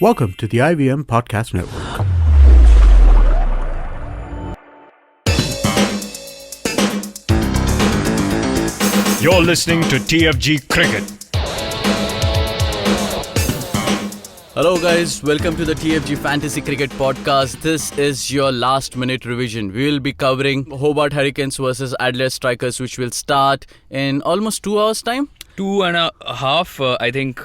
Welcome to the IVM Podcast Network. You're listening to TFG Cricket. Hello guys, welcome to the TFG Fantasy Cricket Podcast. This is your last minute revision. We will be covering Hobart Hurricanes versus Adelaide Strikers, which will start in almost 2 hours time. 2.5, I think,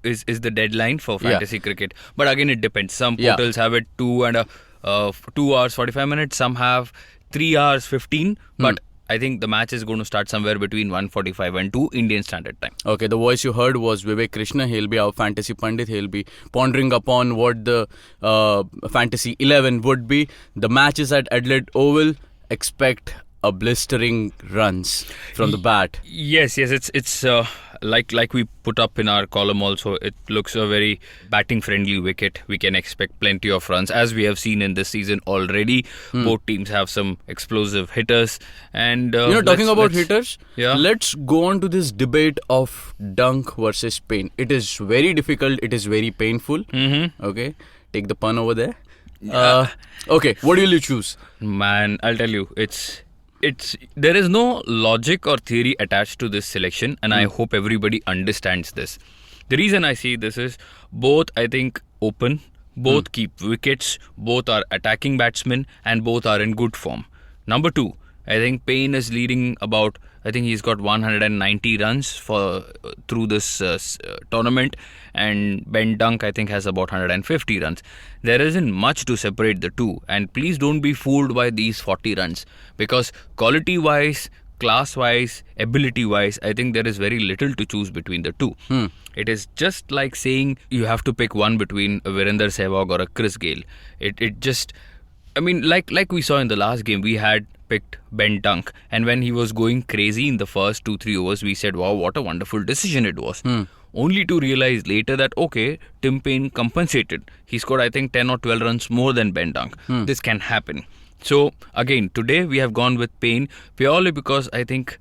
is the deadline for fantasy cricket. But again, it depends. Some portals have it 2 hours 45 minutes. Some have 3 hours 15. But I think the match is going to start somewhere between 1:45 and 2 Indian Standard Time. Okay, the voice you heard was Vivek Krishna. He'll be our fantasy pundit. He'll be pondering upon what the fantasy 11 would be. The match is at Adelaide Oval. Expect a blistering runs from the bat. Yes, it's like we put up in our column also. It looks a very batting friendly wicket. We can expect plenty of runs, as we have seen in this season already. Both teams have some explosive hitters. And talking about hitters, yeah. Let's go on to this debate of Dunk versus Payne. It is very difficult. It is very painful. Okay, take the pun over there. Okay, what will you choose? Man, I'll tell you, there is no logic or theory attached to this selection, and I hope everybody understands this. The reason I say this is both, I think, open, both keep wickets, both are attacking batsmen, and both are in good form. Number 2, I think Payne is leading about, I think he's got 190 runs through this tournament, and Ben Dunk, I think, has about 150 runs. There isn't much to separate the two, and please don't be fooled by these 40 runs, because quality-wise, class-wise, ability-wise, I think there is very little to choose between the two. It is just like saying you have to pick one between a Virender Sehwag or a Chris Gayle. It just, I mean, like we saw in the last game, we had picked Ben Dunk, and when he was going crazy in the first 2-3 overs, we said, wow, what a wonderful decision it was. Only to realize later that, okay, Tim Payne compensated. He scored, I think, 10 or 12 runs more than Ben Dunk. This can happen. So, again, today we have gone with Payne purely because I think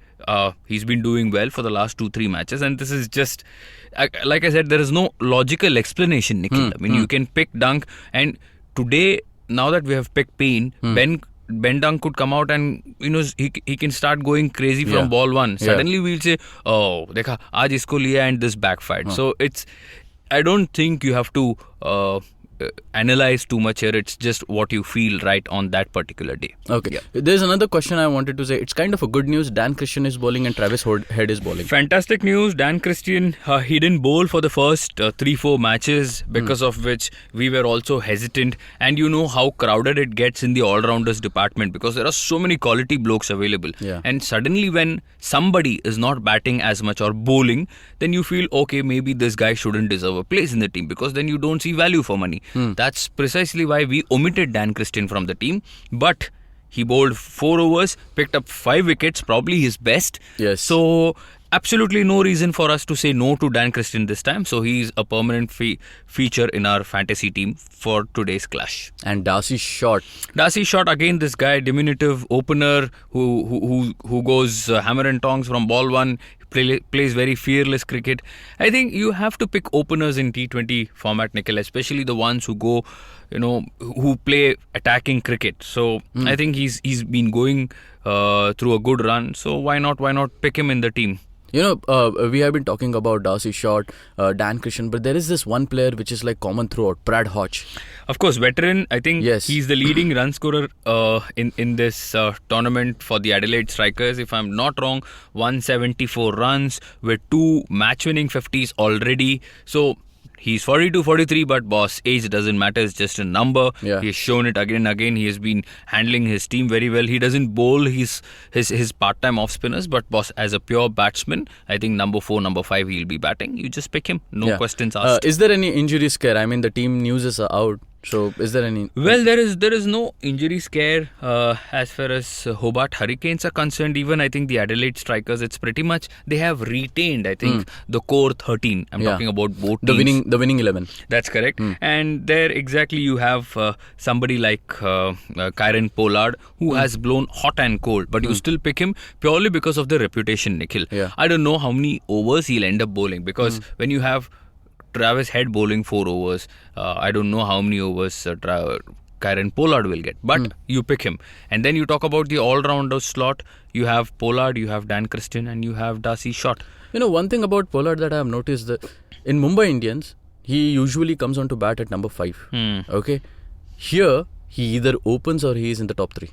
he's been doing well for the last 2-3 matches, and this is just, like I said, there is no logical explanation, Nikhil. I mean, you can pick Dunk, and today, now that we have picked Payne, Ben Dunk could come out and he can start going crazy from ball 1. Suddenly we'll say, oh, dekha, aaj isko liya and this backfired. So I don't think you have to analyze too much here. It's just what you feel right on that particular day. Okay. There's another question I wanted to say. It's kind of a good news. Dan Christian is bowling and Travis Head is bowling. Fantastic news. Dan Christian, he didn't bowl for the first 3-4 matches, because of which we were also hesitant. And you know how crowded it gets in the all-rounders department, because there are so many quality blokes available. Yeah. And suddenly when somebody is not batting as much or bowling, then you feel, okay, maybe this guy shouldn't deserve a place in the team, because then you don't see value for money. That's precisely why we omitted Dan Christian from the team. But he bowled 4 overs, picked up 5 wickets, probably his best. Yes. So absolutely no reason for us to say no to Dan Christian this time. So he's a permanent feature in our fantasy team for today's clash. And Darcy Short, again, this guy, diminutive opener who goes hammer and tongs from ball 1, plays very fearless cricket. I think you have to pick openers in T20 format, Nikhil, especially the ones who go, who play attacking cricket. So I think he's been going through a good run. So why not pick him in the team? we have been talking about Darcy Short, Dan Christian, but there is this one player which is like common throughout, Brad Hodge. Of course, veteran. I think he's the leading run scorer in this tournament for the Adelaide Strikers. If I'm not wrong, 174 runs with 2 match-winning 50s already. So he's 42-43, but boss, age doesn't matter. It's just a number. Yeah. He has shown it again and again. He has been handling his team very well. He doesn't bowl his part-time off-spinners, but boss, as a pure batsman, I think number 4, number 5, he'll be batting. You just pick him. No questions asked. Is there any injury scare? I mean, the team news is out. So, is there any? Well, there is no injury scare as far as Hobart Hurricanes are concerned. Even I think the Adelaide Strikers, it's pretty much they have retained. I think the core 13. I'm talking about both teams. The winning 11. That's correct. And there exactly you have somebody like Kieron Pollard who has blown hot and cold, but you still pick him purely because of the reputation, Nikhil. Yeah. I don't know how many overs he'll end up bowling, because when you have Travis Head bowling 4 overs. I don't know how many overs Kieron Pollard will get, but you pick him. And then you talk about the all-rounder slot. You have Pollard, you have Dan Christian, and you have Darcy Short. One thing about Pollard that I have noticed that in Mumbai Indians, he usually comes on to bat at number 5. Okay, here he either opens or he is in the top 3.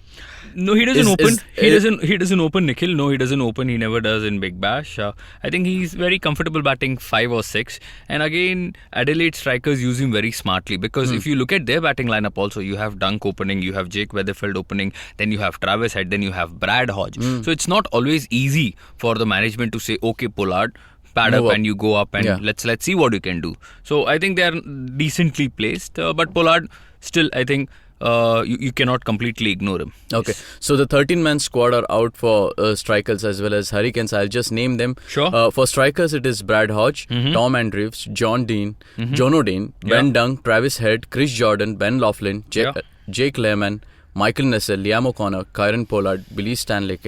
No, he doesn't open. He doesn't open, Nikhil. No, he doesn't open. He never does in Big Bash. I think he's very comfortable batting 5 or 6. And again, Adelaide strikers use him very smartly, because if you look at their batting lineup also, you have Dunk opening, you have Jake Weatherfeld opening, then you have Travis Head, then you have Brad Hodge. So it's not always easy for the management to say, okay, Pollard, pad up and you go up and let's see what you can do. So I think they are decently placed, but Pollard still, I think, you cannot completely ignore him. Okay, so the 13-man squad are out for strikers as well as Hurricanes. I'll just name them. Sure. For strikers, it is Brad Hodge, Tom Andrews, John Dean, John O'Dane, Ben Dunk, Travis Head, Chris Jordan, Ben Laughlin, Jake Lehman, Michael Nessel, Liam O'Connor, Kieron Pollard, Billy Stanley,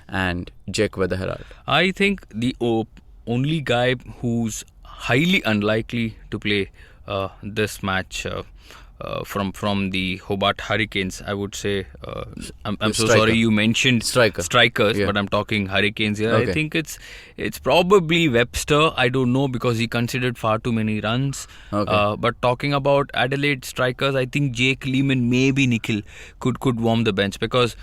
and Jake Weatherhead. I think the only guy who's highly unlikely to play this match from the Hobart Hurricanes, I would say, I'm so sorry you mentioned strikers, but I'm talking Hurricanes here. Okay. I think it's probably Webster. I don't know, because he considered far too many runs. Okay. But talking about Adelaide strikers, I think Jake Lehman, maybe Nikhil, could warm the bench, because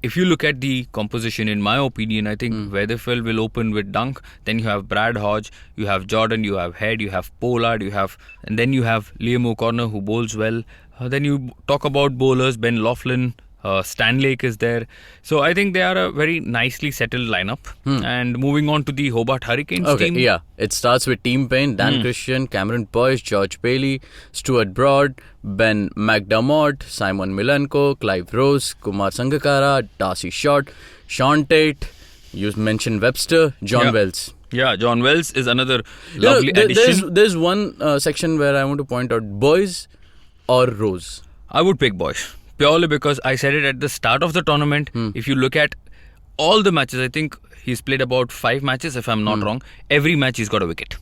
if you look at the composition, in my opinion, I think Weatherfield will open with Dunk. Then you have Brad Hodge, you have Jordan, you have Head, you have Pollard, and then you have Liam O'Connor, who bowls well. Then you talk about bowlers, Ben Laughlin, Stan Lake is there. So I think they are a very nicely settled lineup. And moving on to the Hobart Hurricanes team. Yeah. It starts with Team Payne, Dan Christian, Cameron Boyce, George Bailey, Stuart Broad, Ben McDermott, Simon Milenko, Clive Rose, Kumar Sangakkara, Darcy Short, Sean Tate, you mentioned Webster, John Wells. Yeah, John Wells is another lovely addition. There's one section where I want to point out, Boyce or Rose? I would pick Boyce. Purely because I said it at the start of the tournament. If you look at all the matches, I think he's played about 5 matches, if I'm not wrong. Every match he's got a wicket.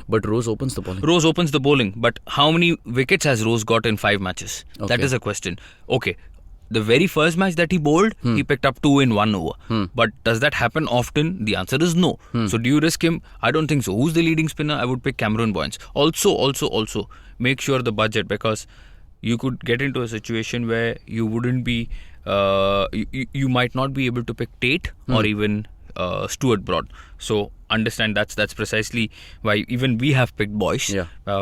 But Rose opens the bowling. Rose opens the bowling. But how many wickets has Rose got in 5 matches? Okay. That is a question. Okay, the very first match that he bowled, he picked up 2 in 1 over. But does that happen often? The answer is no. So do you risk him? I don't think so. Who's the leading spinner? I would pick Cameron Boyce. Also, make sure the budget, because you could get into a situation where you wouldn't be, you might not be able to pick Tate or even Stuart Broad. So understand that's precisely why even we have picked Boyce.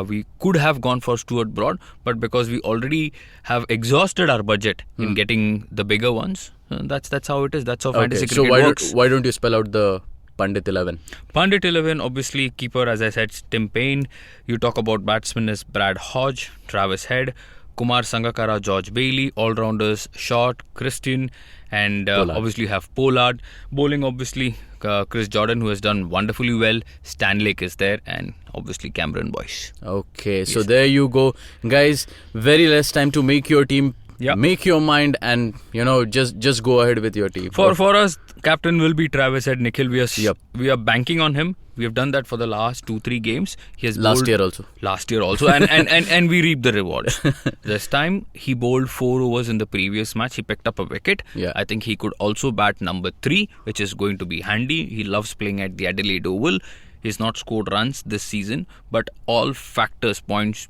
We could have gone for Stuart Broad, but because we already have exhausted our budget in getting the bigger ones, that's how it is. That's how fantasy cricket works. So why don't you spell out the Pandit 11? Pandit 11, obviously keeper, as I said, Tim Payne. You talk about batsmen as Brad Hodge, Travis Head, Kumar Sangakkara, George Bailey. All-rounders, Short, Christian, and obviously you have Pollard. Bowling, obviously, Chris Jordan, who has done wonderfully well. Stan Lake is there, and obviously Cameron Boyce. Okay, so there you go. Guys, very less time to make your team. Make your mind and, just go ahead with your team. For us, captain will be Travis Head. Nikhil, we are banking on him. We have done that for the last 2-3 games. He has last year also, and we reap the rewards. This time he bowled 4 overs in the previous match. He picked up a wicket. I think he could also bat number 3, which is going to be handy. He loves playing at the Adelaide Oval. He's not scored runs this season, but all factors point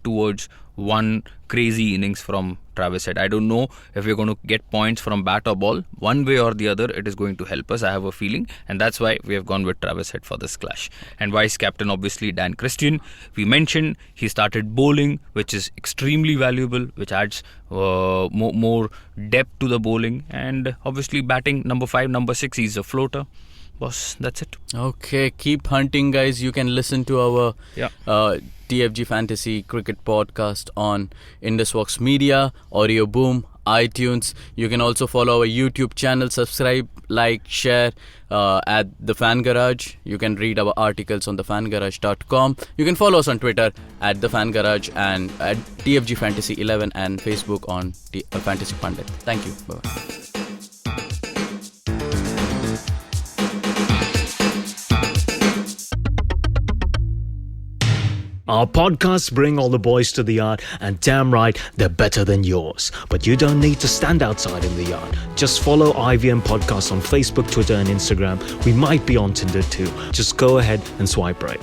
towards one crazy innings from Travis Head. I don't know if we're going to get points from bat or ball. One way or the other, it is going to help us, I have a feeling. And that's why we have gone with Travis Head for this clash. And vice captain, obviously, Dan Christian. We mentioned he started bowling, which is extremely valuable, which adds more depth to the bowling. And obviously batting, number 5, number 6, he's a floater. Boss, that's it. Okay, keep hunting, guys. You can listen to our TFG Fantasy Cricket Podcast on IndusVox Media, Audio Boom, iTunes. You can also follow our YouTube channel, subscribe, like, share at The Fan Garage. You can read our articles on thefangarage.com. You can follow us on Twitter at The Fan Garage and at TFG Fantasy 11 and Facebook on Fantasy Pundit. Thank you. Bye-bye. Our podcasts bring all the boys to the yard, and damn right, they're better than yours. But you don't need to stand outside in the yard. Just follow IVM Podcasts on Facebook, Twitter, and Instagram. We might be on Tinder too. Just go ahead and swipe right.